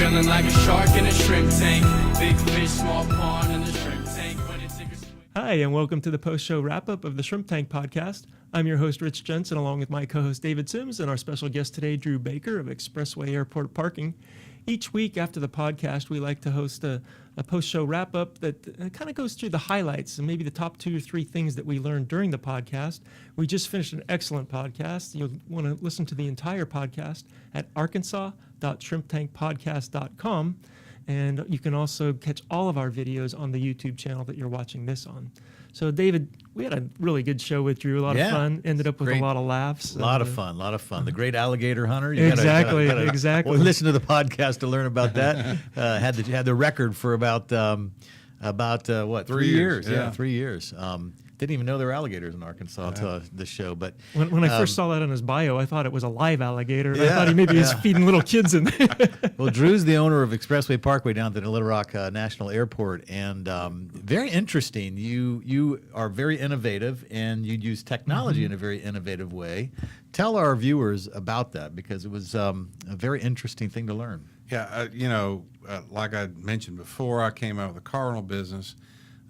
feeling like a shark in a shrimp tank. Big fish, small pond in the shrimp tank. When it sink or swim. Hi, and welcome to the post-show wrap-up of the Shrimp Tank podcast. I'm your host, Rich Jensen, along with my co-host, David Sims, and our special guest today, Drew Baker of Expressway Airport Parking. Each week after the podcast, we like to host a post-show wrap-up that kind of goes through the highlights and maybe the top 2 or 3 things that we learned during the podcast. We just finished an excellent podcast. You'll want to listen to the entire podcast at arkansas.shrimptankpodcast.com. And you can also catch all of our videos on the YouTube channel that you're watching this on. So, David, we had a really good show with Drew. A lot of fun. Ended up with a lot of laughs. A lot of fun. The great alligator hunter. Exactly. Well, listen to the podcast to learn about that. Had the record for about what 3 years? Yeah, 3 years. Didn't even know there were alligators in Arkansas until the show. But when I first saw that on his bio, I thought it was a live alligator. I thought he maybe was feeding little kids in there. Well, Drew's the owner of Expressway Parkway down at the Little Rock National Airport, and very interesting. You are very innovative, and you use technology in a very innovative way. Tell our viewers about that, because it was a very interesting thing to learn. Yeah, like I mentioned before, I came out of the car rental business.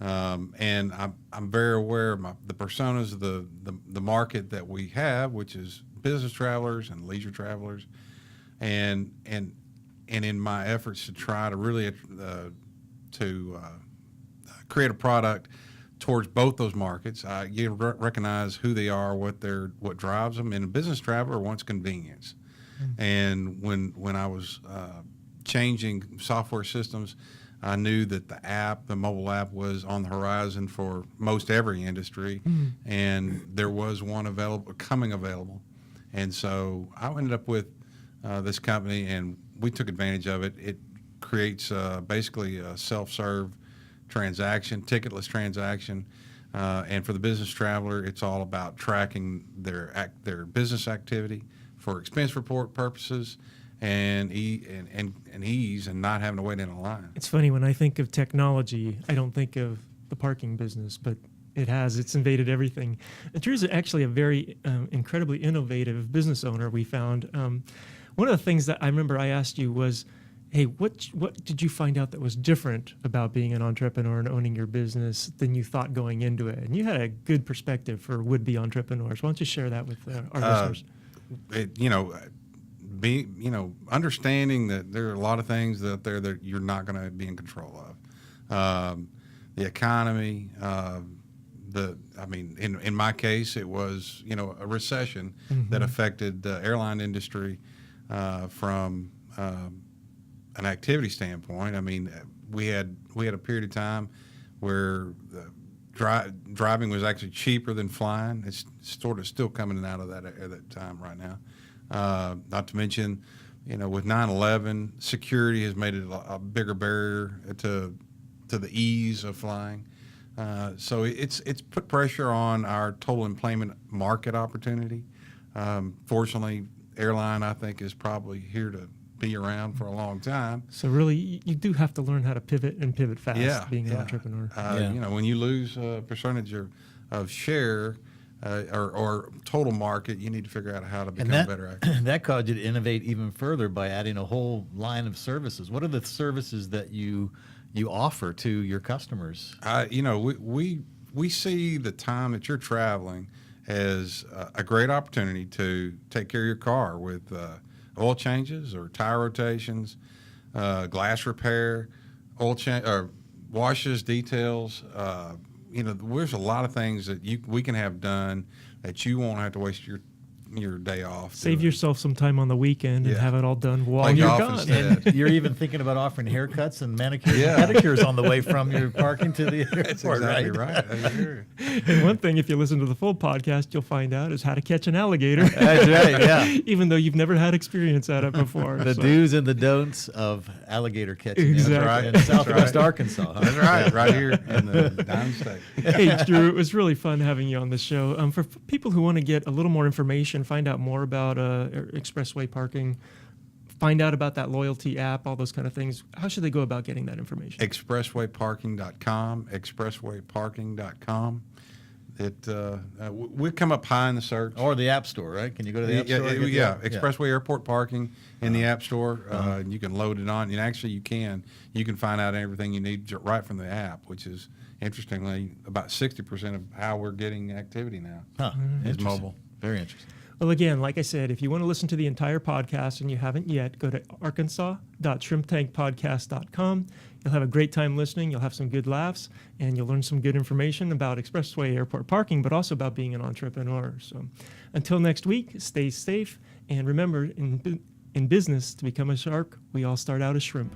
And I'm very aware of the personas of the market that we have, which is business travelers and leisure travelers, and in my efforts to try to really create a product towards both those markets, you recognize who they are, what drives them. And a business traveler wants convenience, and when I was changing software systems, I knew that the mobile app was on the horizon for most every industry, and there was one coming available. And so I ended up with this company, and we took advantage of it. It creates basically a self-serve transaction, ticketless transaction, and for the business traveler, it's all about tracking their business activity for expense report purposes, and ease, and not having to wait in a line. It's funny, when I think of technology, I don't think of the parking business, but it's invaded everything. And Drew's actually a very incredibly innovative business owner, we found. One of the things that I remember I asked you was, hey, what did you find out that was different about being an entrepreneur and owning your business than you thought going into it? And you had a good perspective for would-be entrepreneurs. Why don't you share that with our listeners? Understanding that there are a lot of things out there that you're not going to be in control of. The economy, in my case, it was, a recession that affected the airline industry from an activity standpoint. I mean, we had a period of time where driving was actually cheaper than flying. It's sort of still coming out of that time right now. Not to mention, with 9/11, security has made it a bigger barrier to the ease of flying. So it's put pressure on our total employment market opportunity. Fortunately, airline, I think, is probably here to be around for a long time. So really, you do have to learn how to pivot and pivot fast, being an entrepreneur. When you lose a percentage of share, or total market, you need to figure out how to become better at it. That caused you to innovate even further by adding a whole line of services. What are the services that you offer to your customers? We see the time that you're traveling as a great opportunity to take care of your car with oil changes or tire rotations, glass repair, oil change or washes, details. There's a lot of things that we can have done that you won't have to waste your day off. Save yourself some time on the weekend and have it all done while you're gone. And you're even thinking about offering haircuts and manicures and pedicures on the way from your parking to the airport. That's exactly right. And one thing, if you listen to the full podcast, you'll find out is how to catch an alligator. That's right, yeah. Even though you've never had experience at it before. The do's and the don'ts of alligator catching. Exactly. In Southwest Arkansas. That's right, right here in the Diamond State. Hey, Drew, it was really fun having you on the show. For people who want to get a little more information, find out more about Expressway Parking, find out about that loyalty app, all those kind of things, how should they go about getting that information? Expresswayparking.com, expresswayparking.com. we come up high in the search. Or the App Store, right? Can you go to the App Store? and get Yeah, the- Expressway Airport Parking in the App Store. And you can load it on, and actually you can find out everything you need right from the app, which is interestingly about 60% of how we're getting activity now. Huh. Is Interesting. mobile. Very interesting. Well, again, like I said, if you want to listen to the entire podcast and you haven't yet, go to arkansas.shrimptankpodcast.com. You'll have a great time listening. You'll have some good laughs, and you'll learn some good information about Expressway Airport Parking, but also about being an entrepreneur. So until next week, stay safe. And remember, in business, to become a shark, we all start out as shrimp.